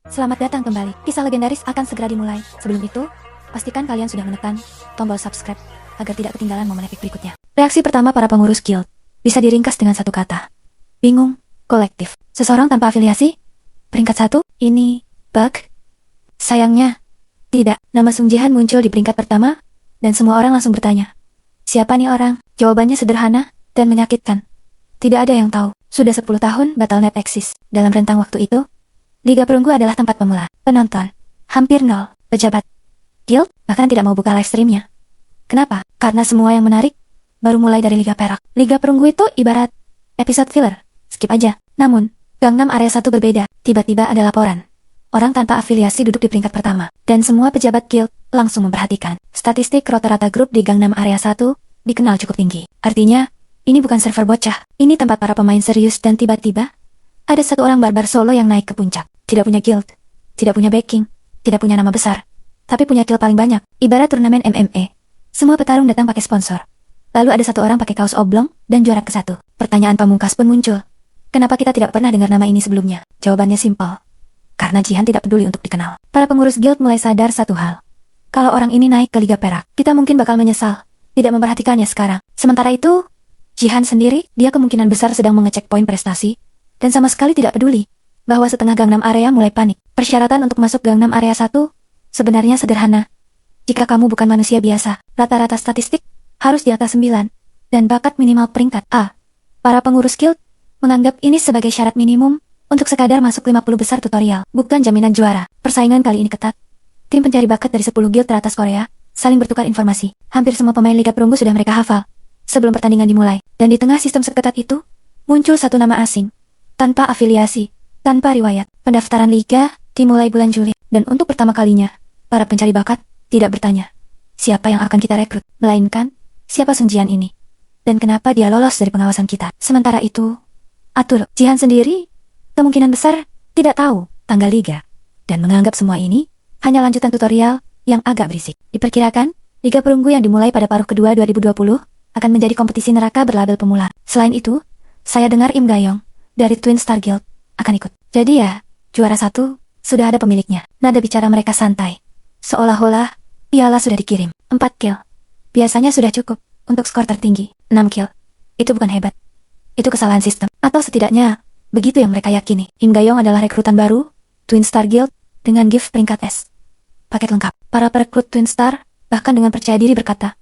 Selamat datang kembali. Kisah legendaris akan segera dimulai. Sebelum itu, pastikan kalian sudah menekan tombol subscribe agar tidak ketinggalan momen epik berikutnya. Reaksi pertama para pengurus guild bisa diringkas dengan satu kata. Bingung, kolektif. Seseorang tanpa afiliasi? Peringkat 1, ini bug? Sayangnya, tidak. Nama Sung Jihan muncul di peringkat pertama, dan semua orang langsung bertanya. Siapa nih orang? Jawabannya sederhana dan menyakitkan. Tidak ada yang tahu. Sudah 10 tahun Battle.net eksis. Dalam rentang waktu itu, Liga Perunggu adalah tempat pemula, penonton, hampir nol, pejabat guild bahkan tidak mau buka live streamnya. Kenapa? Karena semua yang menarik baru mulai dari Liga Perak. Liga Perunggu itu ibarat episode filler, skip aja. Namun, Gangnam Area 1 berbeda. Tiba-tiba ada laporan. Orang tanpa afiliasi duduk di peringkat pertama, dan semua pejabat guild langsung memperhatikan. Statistik rata-rata grup di Gangnam Area 1 dikenal cukup tinggi. Artinya, ini bukan server bocah, ini tempat para pemain serius dan tiba-tiba ada satu orang barbar solo yang naik ke puncak. Tidak punya guild, tidak punya backing, tidak punya nama besar, tapi punya kill paling banyak. Ibarat turnamen MMA. Semua petarung datang pakai sponsor. Lalu ada satu orang pakai kaos oblong dan juara ke-1. Pertanyaan pamungkas pun muncul. Kenapa kita tidak pernah dengar nama ini sebelumnya? Jawabannya simpel. Karena Jihan tidak peduli untuk dikenal. Para pengurus guild mulai sadar satu hal. Kalau orang ini naik ke Liga Perak, kita mungkin bakal menyesal tidak memperhatikannya sekarang. Sementara itu, Jihan sendiri, dia kemungkinan besar sedang mengecek poin prestasi, dan sama sekali tidak peduli bahwa setengah Gangnam Area mulai panik. Persyaratan untuk masuk Gangnam Area 1 sebenarnya sederhana. Jika kamu bukan manusia biasa, rata-rata statistik harus di atas 9, dan bakat minimal peringkat A. Para pengurus guild menganggap ini sebagai syarat minimum untuk sekadar masuk 50 besar tutorial, bukan jaminan juara. Persaingan kali ini ketat. Tim pencari bakat dari 10 guild teratas Korea saling bertukar informasi. Hampir semua pemain Liga Perunggu sudah mereka hafal sebelum pertandingan dimulai. Dan di tengah sistem seketat itu, muncul satu nama asing, tanpa afiliasi, tanpa riwayat. Pendaftaran liga dimulai bulan Juli, dan untuk pertama kalinya, para pencari bakat tidak bertanya, siapa yang akan kita rekrut, melainkan, siapa Sung Jihan ini, dan kenapa dia lolos dari pengawasan kita. Sementara itu, Atul Jihan sendiri, kemungkinan besar, tidak tahu tanggal liga, dan menganggap semua ini hanya lanjutan tutorial yang agak berisik. Diperkirakan, Liga Perunggu yang dimulai pada paruh kedua 2020 akan menjadi kompetisi neraka berlabel pemula. Selain itu, saya dengar Im Gayong dari Twin Star Guild akan ikut. Jadi ya, juara 1 sudah ada pemiliknya. Nada bicara mereka santai, seolah-olah piala sudah dikirim. 4 kill biasanya sudah cukup untuk skor tertinggi. 6 kill itu bukan hebat, itu kesalahan sistem, atau setidaknya begitu yang mereka yakini. Im Gayong adalah rekrutan baru Twin Star Guild dengan gift peringkat S, paket lengkap. Para perekrut Twin Star bahkan dengan percaya diri berkata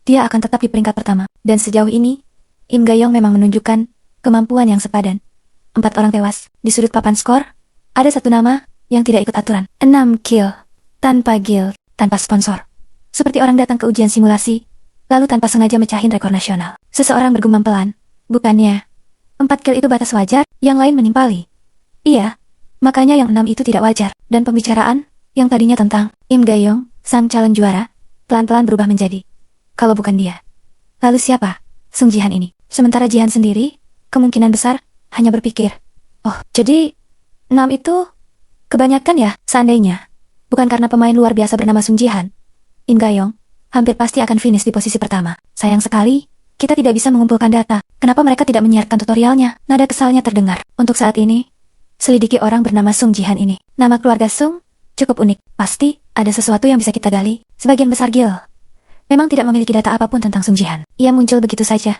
dia akan tetap di peringkat pertama. Dan sejauh ini, Im Gayong memang menunjukkan kemampuan yang sepadan. 4 orang tewas. Di sudut papan skor, ada satu nama yang tidak ikut aturan. 6 kill. Tanpa guild, tanpa sponsor. Seperti orang datang ke ujian simulasi, lalu tanpa sengaja mecahin rekor nasional. Seseorang bergumam pelan. Bukannya 4 kill itu batas wajar, yang lain menimpali. Iya, makanya yang 6 itu tidak wajar. Dan pembicaraan, yang tadinya tentang Im Gayong, sang calon juara, pelan-pelan berubah menjadi, kalau bukan dia, lalu siapa? Sung Jihan ini. Sementara Jihan sendiri, kemungkinan besar, hanya berpikir, oh, jadi 6 itu kebanyakan ya. Seandainya bukan karena pemain luar biasa bernama Sung Jihan, Im Gayong hampir pasti akan finish di posisi pertama. Sayang sekali, kita tidak bisa mengumpulkan data. Kenapa mereka tidak menyiarkan tutorialnya? Nada kesalnya terdengar. Untuk saat ini, selidiki orang bernama Sung Jihan ini. Nama keluarga Sung cukup unik. Pasti ada sesuatu yang bisa kita gali. Sebagian besar guild memang tidak memiliki data apapun tentang Sung Jihan. Ia muncul begitu saja.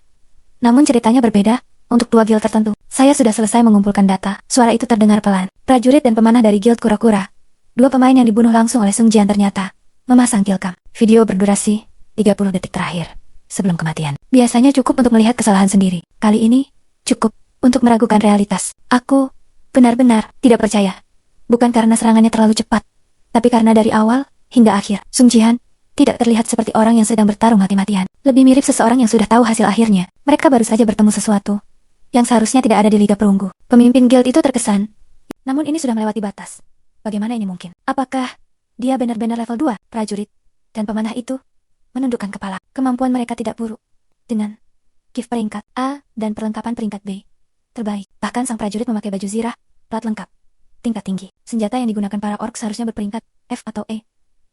Namun ceritanya berbeda. Untuk 2 guild tertentu, saya sudah selesai mengumpulkan data. Suara itu terdengar pelan. Prajurit dan pemanah dari guild Kura-Kura. 2 pemain yang dibunuh langsung oleh Sung Jihan ternyata memasang killcam. Video berdurasi 30 detik terakhir sebelum kematian. Biasanya cukup untuk melihat kesalahan sendiri. Kali ini, cukup untuk meragukan realitas. Aku benar-benar tidak percaya. Bukan karena serangannya terlalu cepat, tapi karena dari awal hingga akhir, Sung Jihan tidak terlihat seperti orang yang sedang bertarung mati-matian. Lebih mirip seseorang yang sudah tahu hasil akhirnya. Mereka baru saja bertemu sesuatu yang seharusnya tidak ada di Liga Perunggu. Pemimpin guild itu terkesan. Namun ini sudah melewati batas. Bagaimana ini mungkin? Apakah dia benar-benar level 2? Prajurit dan pemanah itu menundukkan kepala. Kemampuan mereka tidak buruk. Dengan gift peringkat A dan perlengkapan peringkat B terbaik. Bahkan sang prajurit memakai baju zirah, plat lengkap, tingkat tinggi. Senjata yang digunakan para orc seharusnya berperingkat F atau E.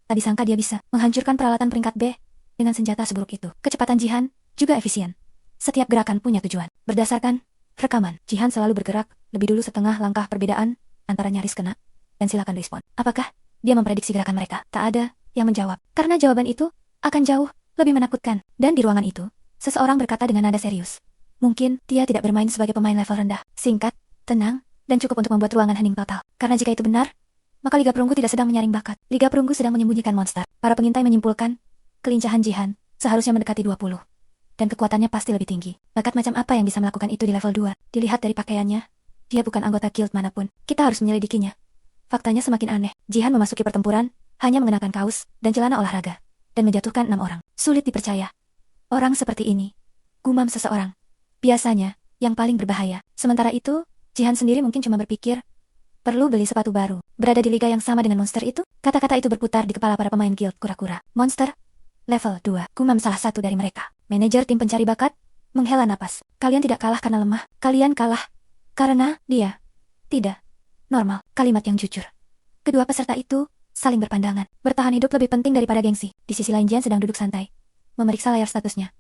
Tadi sangka dia bisa menghancurkan peralatan peringkat B dengan senjata seburuk itu. Kecepatan Jihan juga efisien. Setiap gerakan punya tujuan. Berdasarkan rekaman, Jihan selalu bergerak lebih dulu setengah langkah perbedaan antara nyaris kena dan silakan respon. Apakah dia memprediksi gerakan mereka? Tak ada yang menjawab, karena jawaban itu akan jauh lebih menakutkan. Dan di ruangan itu, seseorang berkata dengan nada serius. Mungkin dia tidak bermain sebagai pemain level rendah. Singkat, tenang, dan cukup untuk membuat ruangan hening total. Karena jika itu benar, maka Liga Perunggu tidak sedang menyaring bakat. Liga Perunggu sedang menyembunyikan monster. Para pengintai menyimpulkan, kelincahan Jihan seharusnya mendekati 20. Dan kekuatannya pasti lebih tinggi. Bakat macam apa yang bisa melakukan itu di level 2? Dilihat dari pakaiannya, dia bukan anggota guild manapun. Kita harus menyelidikinya. Faktanya semakin aneh. Jihan memasuki pertempuran, hanya mengenakan kaos dan celana olahraga, dan menjatuhkan 6 orang. Sulit dipercaya. Orang seperti ini, gumam seseorang, biasanya yang paling berbahaya. Sementara itu, Jihan sendiri mungkin cuma berpikir, perlu beli sepatu baru. Berada di liga yang sama dengan monster itu? Kata-kata itu berputar di kepala para pemain guild kura-kura. Monster, level 2, gumam salah satu dari mereka. Manajer tim pencari bakat menghela napas. Kalian tidak kalah karena lemah. Kalian kalah karena dia tidak normal. Kalimat yang jujur. Kedua peserta itu saling berpandangan. Bertahan hidup lebih penting daripada gengsi. Di sisi lain Jihan sedang duduk santai, memeriksa layar statusnya.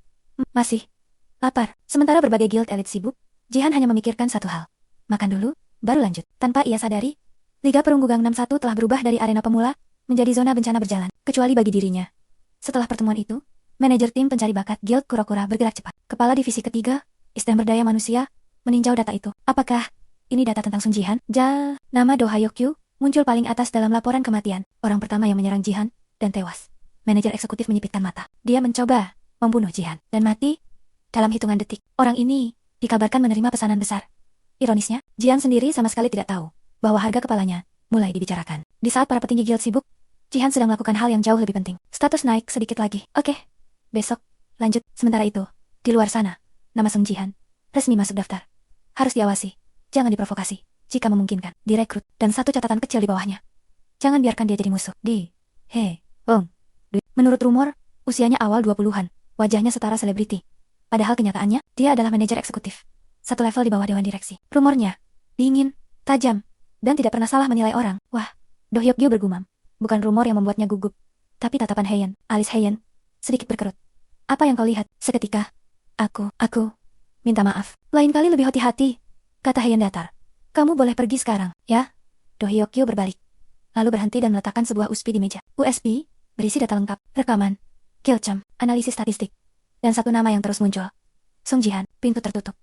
Masih lapar. Sementara berbagai guild elit sibuk, Jihan hanya memikirkan satu hal. Makan dulu, baru lanjut. Tanpa ia sadari, Liga Perunggu Gangnam 1 telah berubah dari arena pemula menjadi zona bencana berjalan, kecuali bagi dirinya. Setelah pertemuan itu, manajer tim pencari bakat guild kura-kura bergerak cepat. Kepala divisi ketiga, Istana Berdaya Manusia, meninjau data itu. Apakah ini data tentang Sun Jihan? Nama Do Hayokyu muncul paling atas dalam laporan kematian. Orang pertama yang menyerang Jihan dan tewas. Manajer eksekutif menyipitkan mata. Dia mencoba membunuh Jihan dan mati dalam hitungan detik. Orang ini dikabarkan menerima pesanan besar. Ironisnya, Jihan sendiri sama sekali tidak tahu bahwa harga kepalanya mulai dibicarakan. Di saat para petinggi guild sibuk, Jihan sedang melakukan hal yang jauh lebih penting. Status naik sedikit lagi. Oke. Besok, lanjut. Sementara itu, di luar sana, nama Sung Jihan resmi masuk daftar. Harus diawasi, jangan diprovokasi. Jika memungkinkan, direkrut, dan satu catatan kecil di bawahnya. Jangan biarkan dia jadi musuh. Menurut rumor, usianya awal 20-an, wajahnya setara selebriti. Padahal kenyataannya, dia adalah manajer eksekutif. Satu level di bawah dewan direksi. Rumornya, dingin, tajam, dan tidak pernah salah menilai orang. Wah, Do Hyokgyo bergumam. Bukan rumor yang membuatnya gugup, tapi tatapan Heian, alis Heian sedikit berkerut. Apa yang kau lihat? Seketika, aku minta maaf. Lain kali lebih hati-hati, kata Heian datar. Kamu boleh pergi sekarang, ya? Do Hyokgyo berbalik, lalu berhenti dan meletakkan sebuah USB di meja. USB berisi data lengkap, rekaman, Killcam, analisis statistik, dan satu nama yang terus muncul. Sung Jihan, pintu tertutup.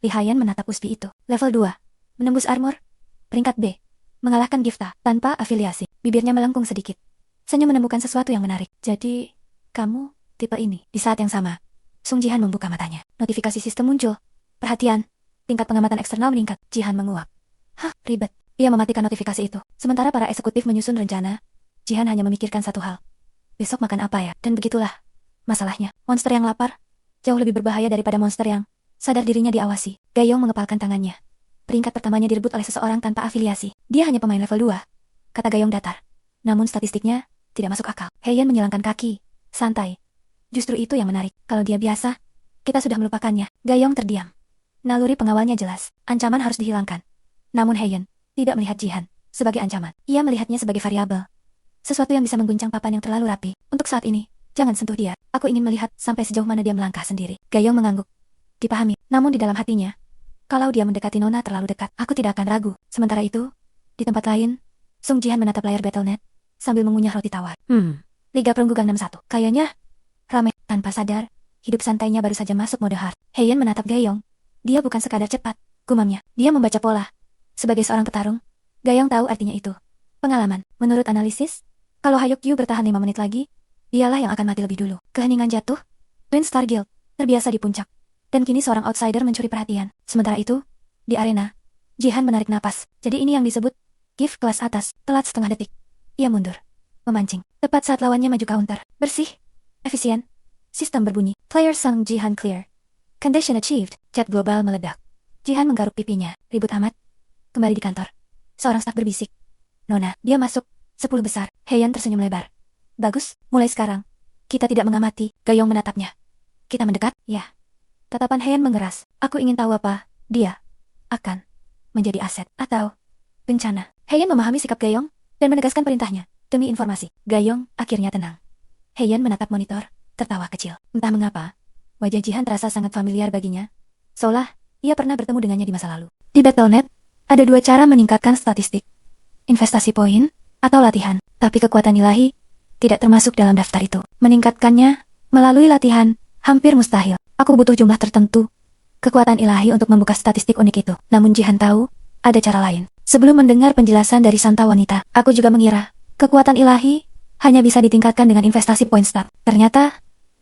Li Haiyan menatap USB itu. Level 2, menembus armor, peringkat B, mengalahkan Gifta, tanpa afiliasi. Bibirnya melengkung sedikit. Senyum menemukan sesuatu yang menarik. Jadi, kamu tipe ini. Di saat yang sama, Sung Jihan membuka matanya. Notifikasi sistem muncul. Perhatian, tingkat pengamatan eksternal meningkat. Jihan menguap. Hah, ribet. Ia mematikan notifikasi itu. Sementara para eksekutif menyusun rencana, Jihan hanya memikirkan satu hal. Besok makan apa ya? Dan begitulah masalahnya. Monster yang lapar jauh lebih berbahaya daripada monster yang sadar dirinya diawasi. Gayong mengepalkan tangannya. Peringkat pertamanya direbut oleh seseorang tanpa afiliasi. Dia hanya pemain level 2, kata Gayong datar. Namun statistiknya tidak masuk akal. Heian menyilangkan kaki, santai. Justru itu yang menarik. Kalau dia biasa, kita sudah melupakannya. Gayong terdiam. Naluri pengawalnya jelas. Ancaman harus dihilangkan. Namun Heian tidak melihat Jihan sebagai ancaman. Ia melihatnya sebagai variabel. Sesuatu yang bisa mengguncang papan yang terlalu rapi. Untuk saat ini, jangan sentuh dia. Aku ingin melihat sampai sejauh mana dia melangkah sendiri. Gayong mengangguk. Dipahami. Namun di dalam hatinya, kalau dia mendekati Nona terlalu dekat, aku tidak akan ragu. Sementara itu, di tempat lain, Sung Jihan menatap layar Battle.net sambil mengunyah roti tawar. Liga Perunggu Gangnam 1. Kayaknya ramai. Tanpa sadar, hidup santainya baru saja masuk mode hard. Heian menatap Gayong. Dia bukan sekadar cepat, gumamnya. Dia membaca pola. Sebagai seorang petarung, Gayong tahu artinya itu. Pengalaman. Menurut analisis, kalau Hayokyu bertahan 5 menit lagi, dialah yang akan mati lebih dulu. Keheningan jatuh. Twin Star Guild terbiasa di puncak. Dan kini seorang outsider mencuri perhatian. Sementara itu, di arena, Jihan menarik napas. Jadi ini yang disebut gift kelas atas. Telat setengah detik. Ia mundur, memancing. Tepat saat lawannya maju counter. Bersih, efisien. Sistem berbunyi. Player Sung Jihan clear. Condition achieved. Chat global meledak. Jihan menggaruk pipinya. Ribut amat. Kembali di kantor. Seorang staf berbisik. Nona, dia masuk. 10 besar. Heian tersenyum lebar. Bagus, mulai sekarang. Kita tidak mengamati. Gayong menatapnya. Kita mendekat? Ya. Tatapan Heian mengeras. Aku ingin tahu apa dia akan menjadi aset atau bencana. Heian memahami sikap Gayong dan menegaskan perintahnya. Demi informasi, Gayong akhirnya tenang. Heian menatap monitor, tertawa kecil. Entah mengapa, wajah Jihan terasa sangat familiar baginya. Seolah ia pernah bertemu dengannya di masa lalu. Di Battle.net, ada 2 cara meningkatkan statistik. investasi poin, atau latihan. Tapi kekuatan ilahi tidak termasuk dalam daftar itu. Meningkatkannya melalui latihan hampir mustahil. Aku butuh jumlah tertentu kekuatan ilahi untuk membuka statistik unik itu. Namun Jihan tahu ada cara lain. Sebelum mendengar penjelasan dari Santa Wanita, aku juga mengira kekuatan ilahi hanya bisa ditingkatkan dengan investasi poin start. Ternyata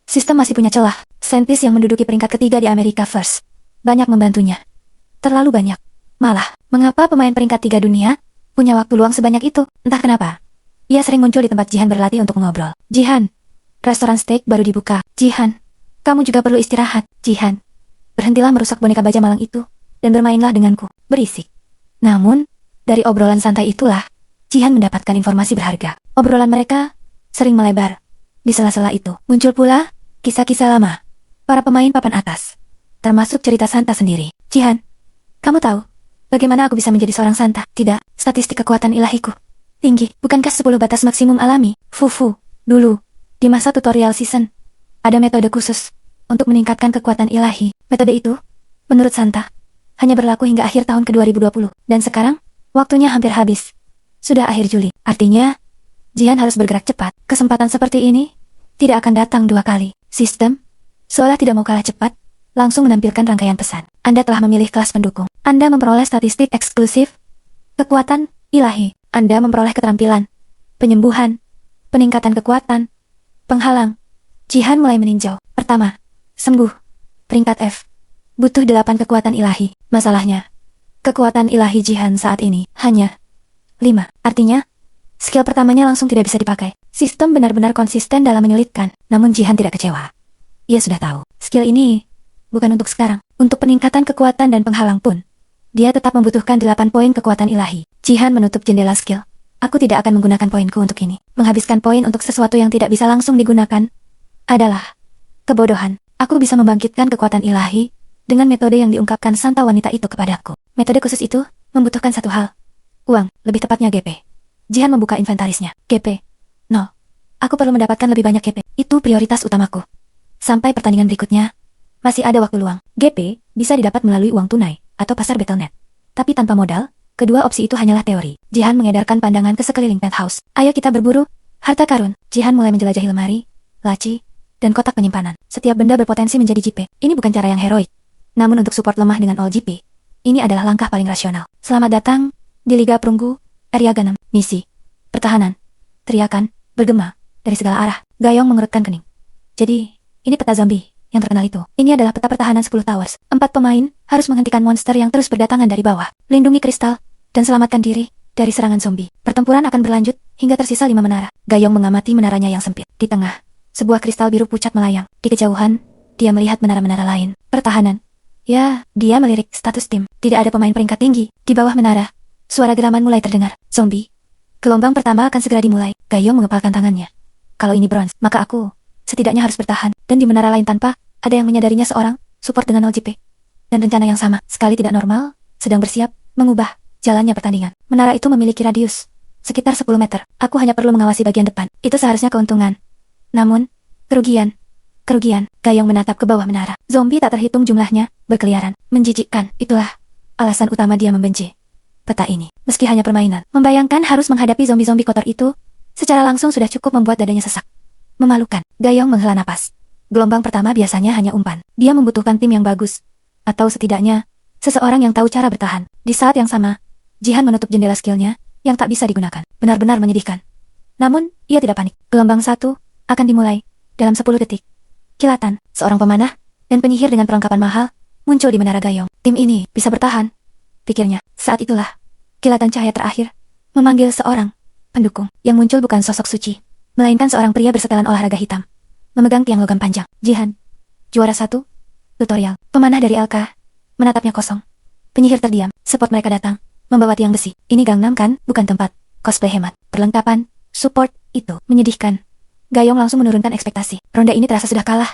sistem masih punya celah. Saintis yang menduduki peringkat ketiga di Amerika First banyak membantunya. Terlalu banyak. Malah, mengapa pemain peringkat 3 dunia punya waktu luang sebanyak itu? Entah kenapa. Ia sering muncul di tempat Jihan berlatih untuk mengobrol. Jihan, restoran steak baru dibuka. Jihan, kamu juga perlu istirahat. Jihan, berhentilah merusak boneka baja malang itu dan bermainlah denganku. Berisik. Namun, dari obrolan santai itulah, Jihan mendapatkan informasi berharga. Obrolan mereka sering melebar. Di sela-sela itu, muncul pula kisah-kisah lama para pemain papan atas, termasuk cerita Santa sendiri. Jihan, kamu tahu bagaimana aku bisa menjadi seorang Santa? Tidak, statistik kekuatan ilahiku tinggi. Bukankah 10 batas maksimum alami? Fufu, dulu, di masa tutorial season, ada metode khusus untuk meningkatkan kekuatan ilahi. Metode itu, menurut Santa, hanya berlaku hingga akhir tahun ke-2020. Dan sekarang, waktunya hampir habis. Sudah akhir Juli. Artinya, Jihan harus bergerak cepat. Kesempatan seperti ini tidak akan datang 2 kali. Sistem, seolah tidak mau kalah cepat, langsung menampilkan rangkaian pesan. Anda telah memilih kelas pendukung. Anda memperoleh statistik eksklusif, kekuatan ilahi. Anda memperoleh keterampilan, penyembuhan, peningkatan kekuatan, penghalang. Jihan mulai meninjau. Pertama, sembuh. Peringkat F. Butuh 8 kekuatan ilahi. Masalahnya, kekuatan ilahi Jihan saat ini hanya 5. Artinya, skill pertamanya langsung tidak bisa dipakai. Sistem benar-benar konsisten dalam menyulitkan. Namun Jihan tidak kecewa. Ia sudah tahu, skill ini bukan untuk sekarang. Untuk peningkatan kekuatan dan penghalang pun, dia tetap membutuhkan 8 poin kekuatan ilahi. Jihan menutup jendela skill. Aku tidak akan menggunakan poinku untuk ini. Menghabiskan poin untuk sesuatu yang tidak bisa langsung digunakan adalah kebodohan. Aku bisa membangkitkan kekuatan ilahi dengan metode yang diungkapkan Santa Wanita itu kepadaku. Metode khusus itu membutuhkan satu hal. Uang, lebih tepatnya GP. Jihan membuka inventarisnya. GP. No. Aku perlu mendapatkan lebih banyak GP. Itu prioritas utamaku. Sampai pertandingan berikutnya, masih ada waktu luang. GP bisa didapat melalui uang tunai atau pasar Battle.net. Tapi tanpa modal, kedua opsi itu hanyalah teori. Jihan mengedarkan pandangan ke sekeliling penthouse. Ayo kita berburu harta karun. Jihan mulai menjelajahi lemari, laci, dan kotak penyimpanan. Setiap benda berpotensi menjadi JP. Ini bukan cara yang heroik. Namun untuk support lemah dengan all JP, ini adalah langkah paling rasional. Selamat datang di Liga Perunggu, Area Ganem. Misi pertahanan. Teriakan bergema dari segala arah. Gayong mengerutkan kening. Jadi, ini peta zombie yang terkenal itu. Ini adalah peta pertahanan 10 towers. 4 pemain harus menghentikan monster yang terus berdatangan dari bawah. Lindungi kristal dan selamatkan diri dari serangan zombie. Pertempuran akan berlanjut hingga tersisa 5 menara. Gayong mengamati menaranya yang sempit. Di tengah, sebuah kristal biru pucat melayang. Di kejauhan, dia melihat menara-menara lain. Pertahanan. Ya, dia melirik status tim. Tidak ada pemain peringkat tinggi. Di bawah menara, suara geraman mulai terdengar. Zombie. Gelombang pertama akan segera dimulai. Gayong mengepalkan tangannya. Kalau ini bronze, maka aku setidaknya harus bertahan. Dan di menara lain tanpa ada yang menyadarinya seorang support dengan 0 JP. Dan rencana yang sama, sekali tidak normal, sedang bersiap mengubah jalannya pertandingan. Menara itu memiliki radius sekitar 10 meter. Aku hanya perlu mengawasi bagian depan. Itu seharusnya keuntungan. Namun, kerugian. Gayong menatap ke bawah menara. Zombie tak terhitung jumlahnya, berkeliaran. Menjijikkan. Itulah alasan utama dia membenci peta ini. Meski hanya permainan, membayangkan harus menghadapi zombie-zombie kotor itu, secara langsung sudah cukup membuat dadanya sesak. Memalukan. Gayong menghela napas. Gelombang pertama biasanya hanya umpan. Dia membutuhkan tim yang bagus. Atau setidaknya, seseorang yang tahu cara bertahan. Di saat yang sama, Jihan menutup jendela skillnya, yang tak bisa digunakan. Benar-benar menyedihkan. Namun, ia tidak panik. Gelombang 1 akan dimulai dalam 10 detik. Kilatan, seorang pemanah, dan penyihir dengan perlengkapan mahal, muncul di menara Gayong. Tim ini bisa bertahan, pikirnya. Saat itulah, kilatan cahaya terakhir, memanggil seorang pendukung. Yang muncul bukan sosok suci, melainkan seorang pria bersetelan olahraga hitam, memegang tiang logam panjang. Jihan, juara 1, tutorial. Pemanah dari LK, menatapnya kosong. Penyihir terdiam, support mereka datang, membawa tiang besi. Ini Gangnam kan, bukan tempat cosplay hemat. Perlengkapan, support, itu menyedihkan. Gayong langsung menurunkan ekspektasi. Ronde ini terasa sudah kalah.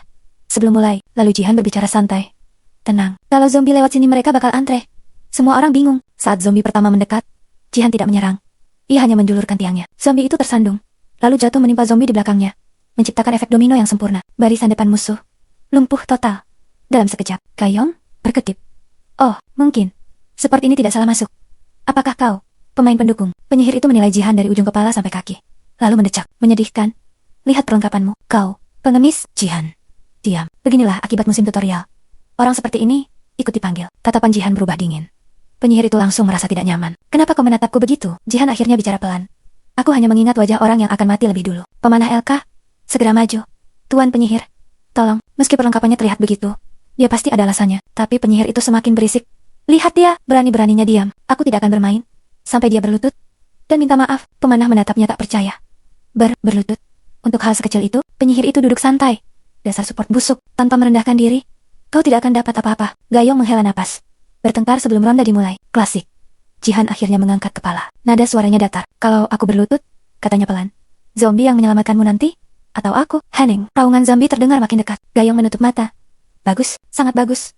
Sebelum mulai, lalu Jihan berbicara santai. Tenang, kalau zombie lewat sini mereka bakal antre. Semua orang bingung. Saat zombie pertama mendekat, Jihan tidak menyerang. Ia hanya menjulurkan tiangnya. Zombie itu tersandung, lalu jatuh menimpa zombie di belakangnya, menciptakan efek domino yang sempurna. Barisan depan musuh lumpuh total. Dalam sekejap, Gayong berkedip. Oh, mungkin. Seperti ini tidak salah masuk. Apakah kau Pemain pendukung. Penyihir itu menilai Jihan dari ujung kepala sampai kaki. Lalu mendecak. Menyedihkan. Lihat perlengkapanmu. Kau, pengemis. Jihan. Diam. Beginilah akibat musim tutorial. Orang seperti ini, ikut dipanggil. Tatapan Jihan berubah dingin. Penyihir itu langsung merasa tidak nyaman. Kenapa kau menatapku begitu? Jihan akhirnya bicara pelan. Aku hanya mengingat wajah orang yang akan mati lebih dulu. Pemanah LK, segera maju. Tuan penyihir, tolong, meski perlengkapannya terlihat begitu, dia pasti ada alasannya. Tapi penyihir itu semakin berisik. Lihat dia, berani-beraninya diam. Aku tidak akan bermain. Sampai dia berlutut. Dan minta maaf, pemanah menatapnya tak percaya. Berlutut. Untuk hal sekecil itu, penyihir itu duduk santai. Dasar support busuk, tanpa merendahkan diri. Kau tidak akan dapat apa-apa. Gayong menghela napas. Bertengkar sebelum ronda dimulai. Klasik. Jihan akhirnya mengangkat kepala. Nada suaranya datar. Kalau aku berlutut, katanya pelan. Zombie yang menyelamatkanmu nanti? Atau aku? Henning. Raungan zombie terdengar makin dekat. Gayong menutup mata. Bagus, sangat bagus.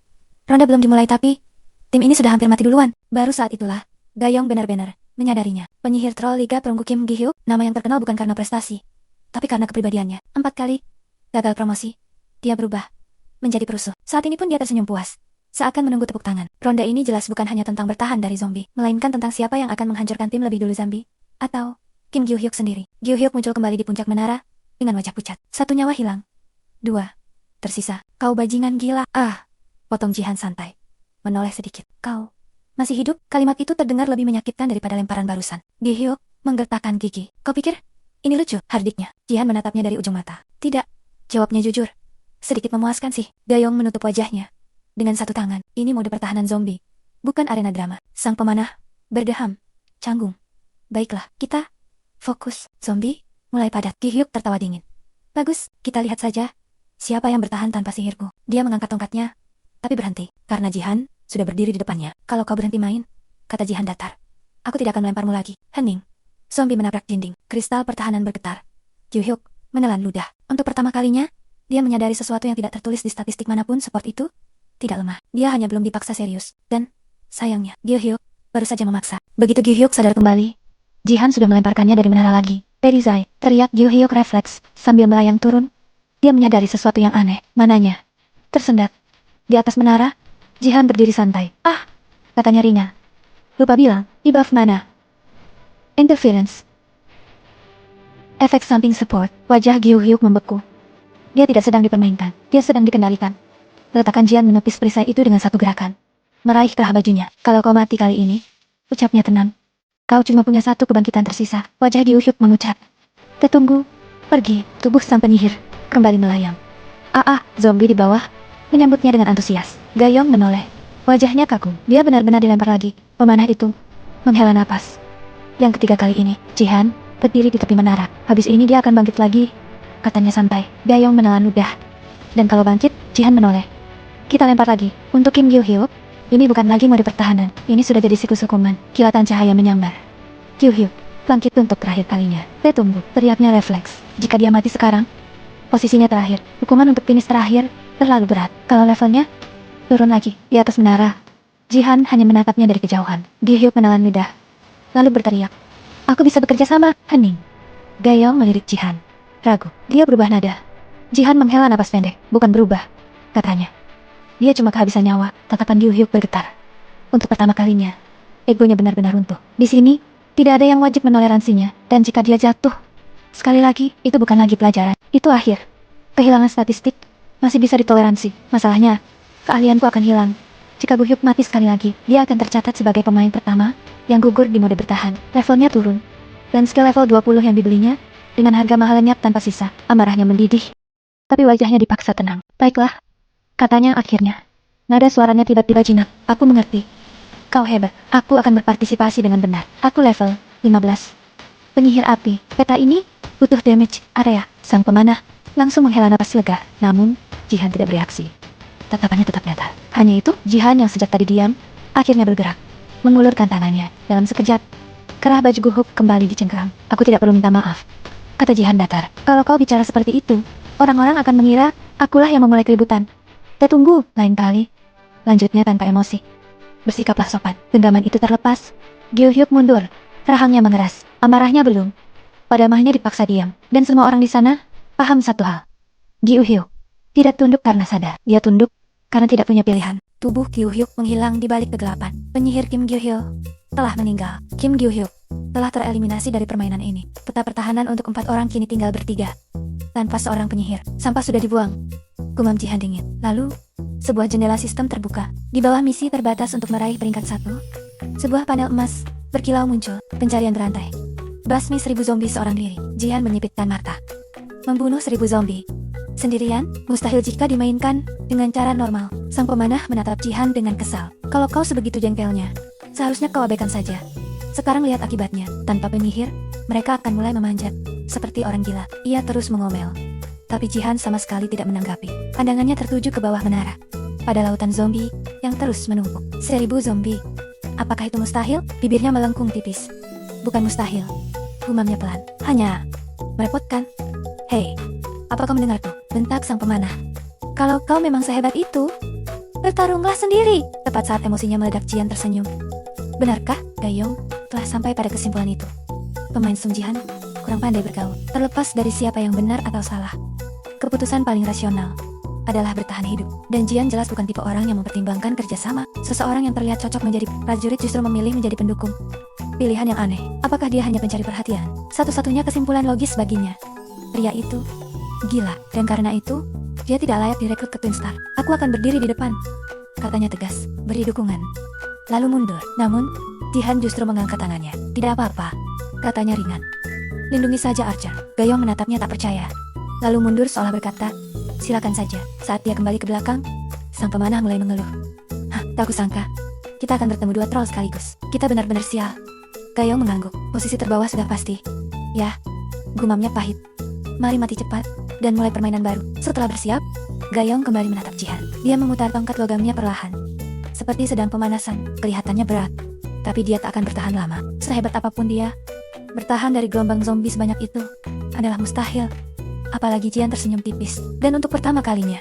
Ronda belum dimulai tapi tim ini sudah hampir mati duluan. Baru saat itulah Gayong benar-benar menyadarinya. Penyihir troll Liga Perunggu Kim Gi-hyuk, nama yang terkenal bukan karena prestasi, tapi karena kepribadiannya. 4 kali gagal promosi, dia berubah menjadi perusuh. Saat ini pun dia tersenyum puas, seakan menunggu tepuk tangan. Ronda ini jelas bukan hanya tentang bertahan dari zombie, melainkan tentang siapa yang akan menghancurkan tim lebih dulu zombie, atau Kim Gi-hyuk sendiri. Gi-hyuk muncul kembali di puncak menara dengan wajah pucat. 1 nyawa hilang. 2 tersisa. Kau bajingan gila. Potong Jihan santai. Menoleh sedikit. Kau masih hidup? Kalimat itu terdengar lebih menyakitkan daripada lemparan barusan. Gi-hyuk menggertakkan gigi. Kau pikir ini lucu? Hardiknya. Jihan menatapnya dari ujung mata. Tidak. Jawabnya jujur. Sedikit memuaskan sih. Gayong menutup wajahnya dengan 1 tangan. Ini mode pertahanan zombie, bukan arena drama. Sang pemanah berdeham, canggung. Baiklah, kita fokus. Zombie mulai padat. Gi-hyuk tertawa dingin. Bagus, kita lihat saja siapa yang bertahan tanpa sihirku. Dia mengangkat tongkatnya, tapi berhenti, karena Jihan sudah berdiri di depannya. Kalau kau berhenti main, kata Jihan datar, aku tidak akan melemparmu lagi. Hening. Zombie menabrak dinding. Kristal pertahanan bergetar. Gi-hyuk menelan ludah. Untuk pertama kalinya, dia menyadari sesuatu yang tidak tertulis di statistik manapun support itu tidak lemah. Dia hanya belum dipaksa serius. Dan, sayangnya, Gi-hyuk baru saja memaksa. Begitu Gi-hyuk sadar kembali, Jihan sudah melemparkannya dari menara lagi. Perizai, teriak Gi-hyuk refleks. Sambil melayang turun, dia menyadari sesuatu yang aneh. Mananya? Tersendat. Di atas menara, Jihan berdiri santai. Katanya ringan. Lupa bilang, di buff mana? Interference. Efek samping support. Wajah Gi-hyuk membeku. Dia tidak sedang dipermainkan. Dia sedang dikendalikan. Letakkan Jihan menepis perisai itu dengan 1 gerakan. Meraih kerah bajunya. Kalau kau mati kali ini, ucapnya tenang, kau cuma punya 1 kebangkitan tersisa. Wajah Gi-hyuk mengucap. Tunggu. Pergi. Tubuh sang penyihir kembali melayang. Zombie di bawah menyambutnya dengan antusias. Gayong menoleh. Wajahnya kaku. Dia benar-benar dilempar lagi. Pemanah itu menghela napas. Yang ketiga kali ini, Jihan berdiri di tepi menara. Habis ini dia akan bangkit lagi, katanya santai. Gayong menelan ludah. Dan kalau bangkit, Jihan menoleh. Kita lempar lagi. Untuk Kim Gi-hyuk, ini bukan lagi mode pertahanan. Ini sudah jadi siklus hukuman. Kilatan cahaya menyambar. Gi-hyuk bangkit untuk terakhir kalinya. Tunggu. Teriaknya refleks. Jika dia mati sekarang, posisinya terakhir. Hukuman untuk finish terakhir terlalu berat. Kalau levelnya turun lagi. Di atas menara, Jihan hanya menatapnya dari kejauhan. Gi-hyuk menelan lidah, lalu berteriak, aku bisa bekerja sama. Hening. Gayong melirik Jihan. Ragu. Dia berubah nada. Jihan menghela napas pendek. Bukan berubah, katanya. Dia cuma kehabisan nyawa. Tatapan Gi-hyuk bergetar. Untuk pertama kalinya, egonya benar-benar runtuh. Di sini, tidak ada yang wajib menoleransinya. Dan jika dia jatuh, sekali lagi, itu bukan lagi pelajaran. Itu akhir. Kehilangan statistik masih bisa ditoleransi. Masalahnya, keahlianku akan hilang. Jika Gi-hyuk mati sekali lagi, dia akan tercatat sebagai pemain pertama yang gugur di mode bertahan. Levelnya turun. Dan skill level 20 yang dibelinya, dengan harga mahal lenyap tanpa sisa. Amarahnya mendidih. Tapi wajahnya dipaksa tenang. Baiklah, katanya akhirnya. Nada suaranya tiba-tiba jinak. Aku mengerti. Kau hebat. Aku akan berpartisipasi dengan benar. Aku level 15. Penyihir api. Peta ini butuh damage area. Sang pemanah langsung menghela napas lega. Namun, Jihan tidak bereaksi. Tatapannya tetap datar. Hanya itu, Jihan yang sejak tadi diam, akhirnya bergerak. Mengulurkan tangannya. Dalam sekejap, kerah baju Gi-hyuk kembali dicengkram. Aku tidak perlu minta maaf, kata Jihan datar. Kalau kau bicara seperti itu, orang-orang akan mengira akulah yang memulai keributan. Tunggu, lain kali, lanjutnya tanpa emosi. Bersikaplah sopan. Genggaman itu terlepas. Gi-hyuk mundur. Rahangnya mengeras. Amarahnya belum. Padamahnya dipaksa diam. Dan semua orang di sana paham satu hal. Gi-hyuk tidak tunduk karena sadar. Dia tunduk karena tidak punya pilihan. Tubuh Gi-hyuk menghilang di balik kegelapan. Penyihir Kim Gi-hyuk telah meninggal. Kim Gyu-hyuk telah tereliminasi dari permainan ini. Peta pertahanan untuk 4 orang kini tinggal bertiga. Tanpa seorang penyihir, sampah sudah dibuang. Gumam Jihan dingin. Lalu, sebuah jendela sistem terbuka. Di bawah misi terbatas untuk meraih peringkat 1. Sebuah panel emas berkilau muncul. Pencarian berantai. Basmi 1000 zombie seorang diri. Jihan menyipitkan mata. Membunuh 1000 zombie sendirian, mustahil jika dimainkan dengan cara normal. Sang pemanah menatap Jihan dengan kesal. Kalau kau sebegitu jengkelnya, seharusnya kau abaikan saja. Sekarang lihat akibatnya. Tanpa penyihir, mereka akan mulai memanjat. Seperti orang gila, ia terus mengomel. Tapi Jihan sama sekali tidak menanggapi. Pandangannya tertuju ke bawah menara. Pada lautan zombie yang terus menumpuk. 1000 zombie. Apakah itu mustahil? Bibirnya melengkung tipis. Bukan mustahil. Gumamnya pelan. Hanya merepotkan. Hei, apa kau mendengarku? Bentak sang pemanah. Kalau kau memang sehebat itu, bertarunglah sendiri. Tepat saat emosinya meledak, Jihan tersenyum. Benarkah, Gayong, telah sampai pada kesimpulan itu? Pemain Sung Jihan kurang pandai bergaul. Terlepas dari siapa yang benar atau salah, keputusan paling rasional adalah bertahan hidup. Dan Jihan jelas bukan tipe orang yang mempertimbangkan kerjasama. Seseorang yang terlihat cocok menjadi prajurit justru memilih menjadi pendukung. Pilihan yang aneh. Apakah dia hanya pencari perhatian? Satu-satunya kesimpulan logis baginya. Pria itu gila, dan karena itu, dia tidak layak direkrut ke Twin Star. Aku akan berdiri di depan, katanya tegas, beri dukungan. Lalu mundur. Namun, Jihan justru mengangkat tangannya. Tidak apa-apa, katanya ringan. Lindungi saja Archer. Gayong menatapnya tak percaya. Lalu mundur seolah berkata, silakan saja. Saat dia kembali ke belakang, sang pemanah mulai mengeluh. Hah, tak kusangka. Kita akan bertemu 2 troll sekaligus. Kita benar-benar sial. Gayong mengangguk. Posisi terbawah sudah pasti. Ya, gumamnya pahit. Mari mati cepat, dan mulai permainan baru. Setelah bersiap, Gayong kembali menatap Jihan. Dia memutar tongkat logamnya perlahan. Seperti sedang pemanasan, kelihatannya berat. Tapi dia tak akan bertahan lama. Sehebat apapun dia, bertahan dari gelombang zombie sebanyak itu adalah mustahil. Apalagi Jihan tersenyum tipis. Dan untuk pertama kalinya,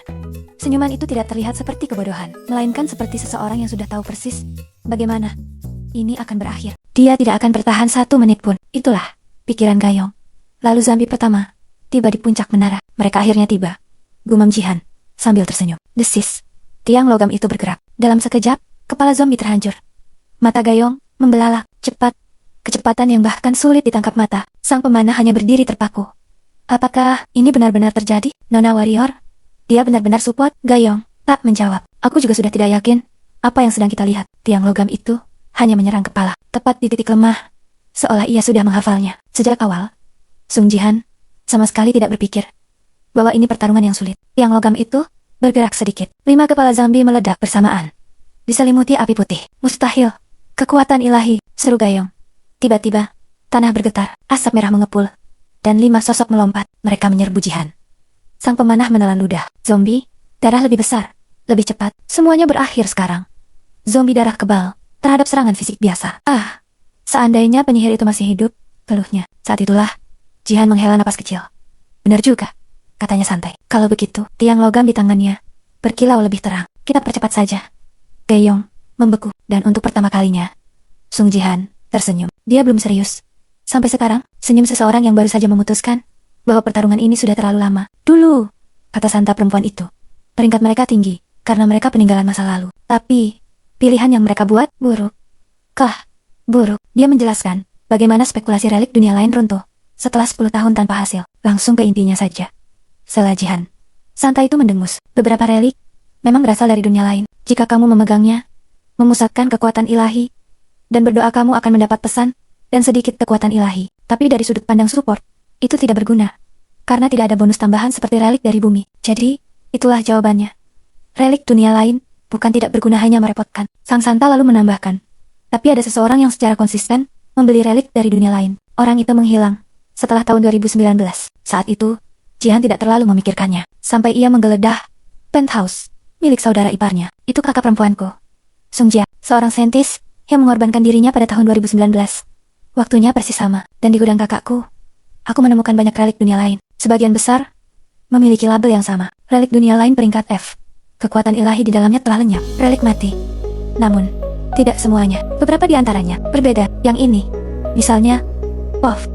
senyuman itu tidak terlihat seperti kebodohan, melainkan seperti seseorang yang sudah tahu persis bagaimana ini akan berakhir. Dia tidak akan bertahan 1 menit pun. Itulah pikiran Gayong. Lalu zombie pertama tiba di puncak menara. Mereka akhirnya tiba. Gumam Jihan sambil tersenyum. Desis. Tiang logam itu bergerak. Dalam sekejap, kepala zombie terhancur. Mata Gayong membelalak cepat. Kecepatan yang bahkan sulit ditangkap mata. Sang pemanah hanya berdiri terpaku. Apakah ini benar-benar terjadi? Nona Warrior? Dia benar-benar support? Gayong tak menjawab. Aku juga sudah tidak yakin apa yang sedang kita lihat. Tiang logam itu hanya menyerang kepala. Tepat di titik lemah. Seolah ia sudah menghafalnya. Sejak awal, Sung Jihan sama sekali tidak berpikir bahwa ini pertarungan yang sulit. Tiang logam itu bergerak sedikit. 5 kepala zombie meledak bersamaan. Diselimuti api putih. Mustahil. Kekuatan ilahi, seru Gayong. Tiba-tiba, tanah bergetar, asap merah mengepul, dan 5 sosok melompat. Mereka menyerbu Jihan. Sang pemanah menelan ludah. Zombie, darah lebih besar, lebih cepat. Semuanya berakhir sekarang. Zombie darah kebal terhadap serangan fisik biasa. Ah, seandainya penyihir itu masih hidup, keluhnya. Saat itulah, Jihan menghela napas kecil. Benar juga, katanya santai. Kalau begitu, tiang logam di tangannya berkilau lebih terang. Kita percepat saja. Gayong membeku, dan untuk pertama kalinya, Sung Jihan tersenyum. Dia belum serius. Sampai sekarang, senyum seseorang yang baru saja memutuskan bahwa pertarungan ini sudah terlalu lama. Dulu, kata santa perempuan itu, peringkat mereka tinggi, karena mereka peninggalan masa lalu. Tapi, pilihan yang mereka buat, buruk. Buruk. Dia menjelaskan bagaimana spekulasi relik dunia lain runtuh. Setelah 10 tahun tanpa hasil, langsung ke intinya saja. Sela Jihan. Santa itu mendengus. Beberapa relik memang berasal dari dunia lain. Jika kamu memegangnya, memusatkan kekuatan ilahi, dan berdoa kamu akan mendapat pesan dan sedikit kekuatan ilahi. Tapi dari sudut pandang support, itu tidak berguna. Karena tidak ada bonus tambahan seperti relik dari bumi. Jadi, itulah jawabannya. Relik dunia lain bukan tidak berguna, hanya merepotkan. Sang Santa lalu menambahkan. Tapi ada seseorang yang secara konsisten membeli relik dari dunia lain. Orang itu menghilang setelah tahun 2019. Saat itu, Jihan tidak terlalu memikirkannya. Sampai ia menggeledah penthouse milik saudara iparnya. Itu kakak perempuanku, Sung Jia, seorang saintis yang mengorbankan dirinya pada tahun 2019. Waktunya persis sama. Dan di gudang kakakku, aku menemukan banyak relik dunia lain. Sebagian besar memiliki label yang sama. Relik dunia lain peringkat F. Kekuatan ilahi di dalamnya telah lenyap. Relik mati. Namun, tidak semuanya. Beberapa di antaranya berbeda. Yang ini, misalnya, Pof.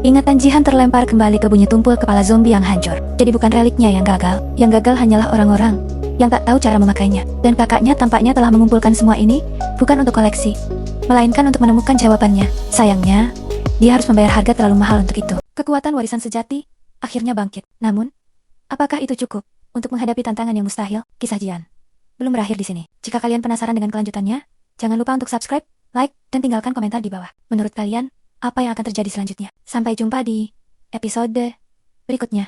Ingatan Jihan terlempar kembali ke bunyi tumpul kepala zombie yang hancur. Jadi bukan reliknya yang gagal. Yang gagal hanyalah orang-orang yang tak tahu cara memakainya. Dan kakaknya tampaknya telah mengumpulkan semua ini bukan untuk koleksi, melainkan untuk menemukan jawabannya. Sayangnya, dia harus membayar harga terlalu mahal untuk itu. Kekuatan warisan sejati akhirnya bangkit. Namun, apakah itu cukup untuk menghadapi tantangan yang mustahil? Kisah Jian belum berakhir di sini. Jika kalian penasaran dengan kelanjutannya, jangan lupa untuk subscribe, like, dan tinggalkan komentar di bawah. Menurut kalian, apa yang akan terjadi selanjutnya? Sampai jumpa di episode berikutnya.